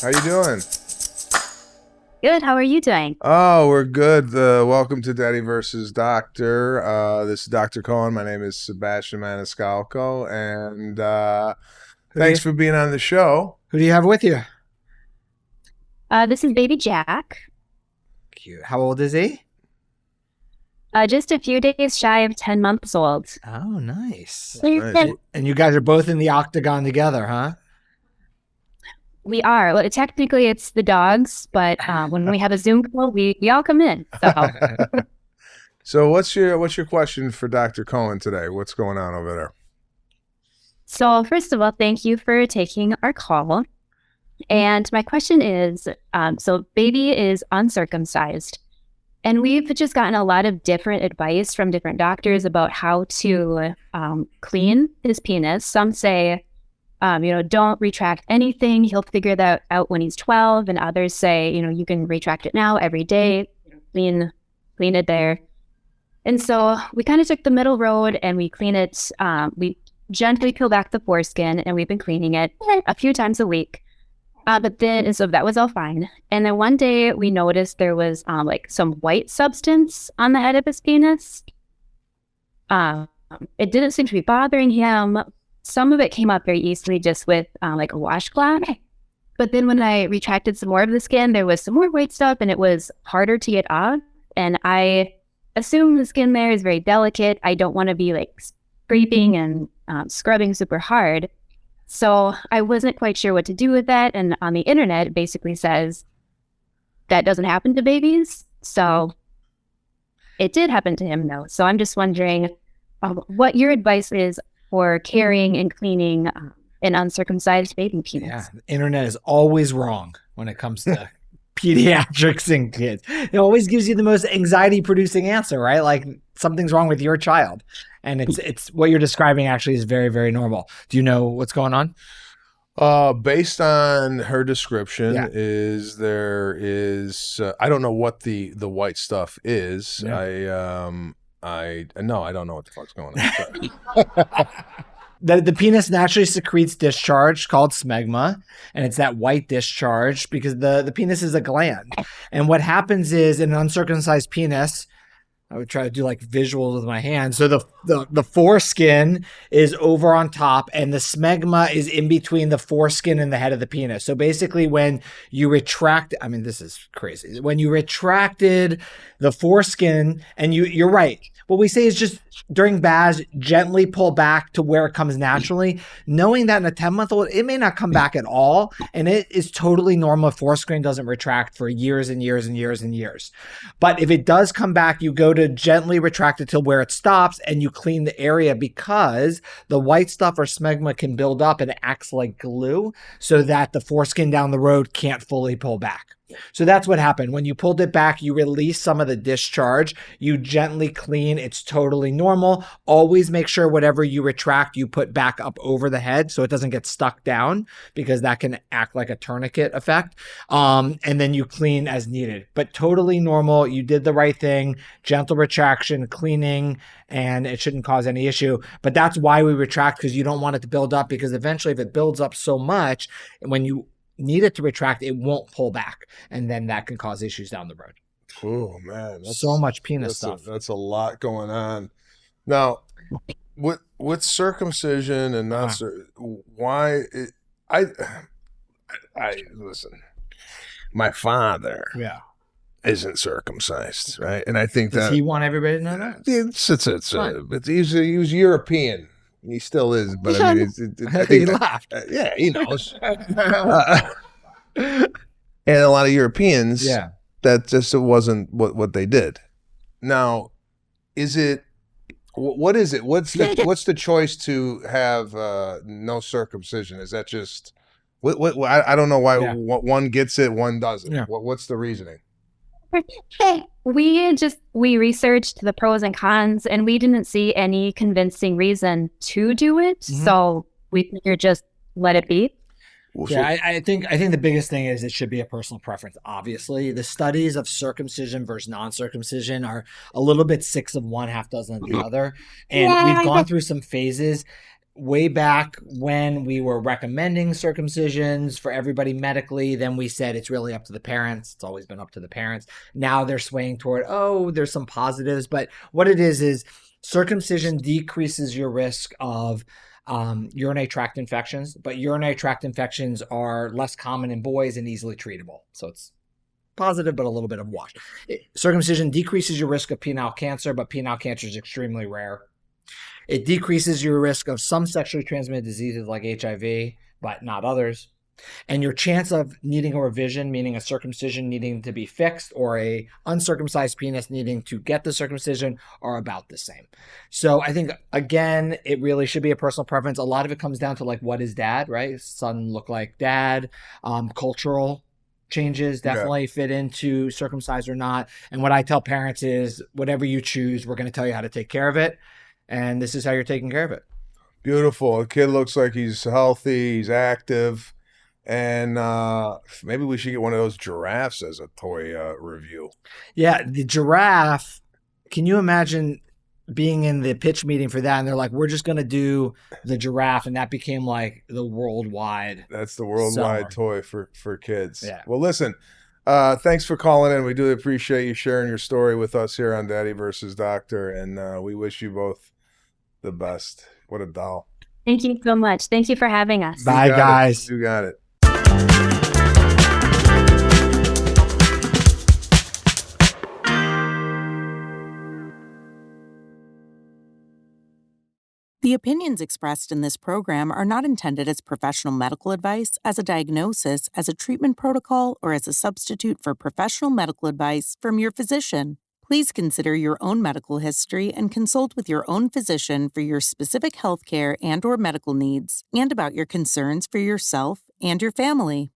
How you doing? Good. How are you doing? Oh, we're good. Welcome to Daddy versus Doctor. This is Dr. Cohen. My name is Sebastian Maniscalco, and thanks for being on the show. Who do you have with you? This is baby Jack. Cute. How old is he? Just a few days shy of 10 months old. Oh, nice. Nice. And you guys are both in the octagon together, huh? We are. Well, technically, it's the dogs, but when we have a Zoom call, we all come in. So, So what's your question for Dr. Cohen today? What's going on over there? so first of all, thank you for taking our call. And my question is, so baby is uncircumcised, and we've just gotten a lot of different advice from different doctors about how to clean his penis. Some say, don't retract anything. He'll figure that out when he's 12. And others say, you can retract it now every day, clean it there. And so we kind of took the middle road and we clean it. We gently peel back the foreskin and we've been cleaning it a few times a week. And so that was all fine. And then one day we noticed there was like some white substance on the head of his penis. It didn't seem to be bothering him. Some of it came up very easily just with like a washcloth. But then when I retracted some more of the skin, there was some more white stuff and it was harder to get off. And I assume the skin there is very delicate. I don't want to be like scraping and scrubbing super hard. So I wasn't quite sure what to do with that. And on the internet, it basically says that doesn't happen to babies. So it did happen to him though. So I'm just wondering what your advice is for carrying and cleaning an uncircumcised baby penis. Yeah, the internet is always wrong when it comes to pediatrics and kids. It always gives you the most anxiety-producing answer, right? Like something's wrong with your child. And it's what you're describing actually is very, very normal. Do you know what's going on? Based on her description, Yeah. I don't know what the white stuff is. Yeah. I don't know what the fuck's going on. The penis naturally secretes discharge called smegma, and it's that white discharge because the penis is a gland. And what happens is in an uncircumcised penis, I would try to do like visuals with my hands. So the foreskin is over on top and the smegma is in between the foreskin and the head of the penis. So basically when you retract, I mean, this is crazy. When you retracted the foreskin and you're right. What we say is just during baths, gently pull back to where it comes naturally, knowing that in a 10-month-old, it may not come back at all. And it is totally normal if foreskin doesn't retract for years and years and years and years. But if it does come back, you go to gently retract it till where it stops and you clean the area because the white stuff or smegma can build up and it acts like glue so that the foreskin down the road can't fully pull back. So that's what happened. When you pulled it back, you release some of the discharge. You gently clean. It's totally normal. Always make sure whatever you retract, you put back up over the head so it doesn't get stuck down because that can act like a tourniquet effect. And then you clean as needed. But totally normal. You did the right thing. Gentle retraction, cleaning, and it shouldn't cause any issue. But that's why we retract because you don't want it to build up because eventually if it builds up so much, when you need it to retract, it won't pull back. And then that can cause issues down the road. Oh, man. So much penis stuff. That's a lot going on. Now, with circumcision and not I listen, my father isn't circumcised, right? And I think Does he want everybody to know that? He was European. He still is, but I mean, I think He laughed. Yeah, he knows. And a lot of Europeans, that just wasn't what they did. Now, what is it? What's the choice to have no circumcision? Is that just I don't know why one gets it, one doesn't. Yeah. What's the reasoning? We researched the pros and cons and we didn't see any convincing reason to do it. Mm-hmm. So we figured just let it be. Yeah, I think the biggest thing is it should be a personal preference. Obviously, the studies of circumcision versus non-circumcision are a little bit 6 of one, half dozen of the other, and we've gone through some phases. way back when we were recommending circumcisions for everybody medically, then we said it's really up to the parents. It's always been up to the parents. Now they're swaying toward, there's some positives. But what it is circumcision decreases your risk of urinary tract infections, but urinary tract infections are less common in boys and easily treatable. So it's positive, but a little bit of wash. Circumcision decreases your risk of penile cancer, but penile cancer is extremely rare. It decreases your risk of some sexually transmitted diseases like HIV, but not others. And your chance of needing a revision, meaning a circumcision needing to be fixed or a uncircumcised penis needing to get the circumcision, are about the same. So I think, again, it really should be a personal preference. A lot of it comes down to, like, what is dad, right? Son look like dad. Cultural changes definitely fit into circumcised or not. And what I tell parents is, whatever you choose, we're going to tell you how to take care of it. And this is how you're taking care of it. Beautiful. The kid looks like he's healthy, he's active. And maybe we should get one of those giraffes as a toy review. Yeah, the giraffe. Can you imagine being in the pitch meeting for that? And they're like, we're just going to do the giraffe. And that became like the worldwide. That's the worldwide toy for kids. Yeah. Well, listen, thanks for calling in. We do appreciate you sharing your story with us here on Daddy versus Doctor. And we wish you both the best. What a doll. Thank you so much. Thank you for having us. Bye, guys. You got it. The opinions expressed in this program are not intended as professional medical advice, as a diagnosis, as a treatment protocol, or as a substitute for professional medical advice from your physician. Please consider your own medical history and consult with your own physician for your specific healthcare and/or medical needs and about your concerns for yourself and your family.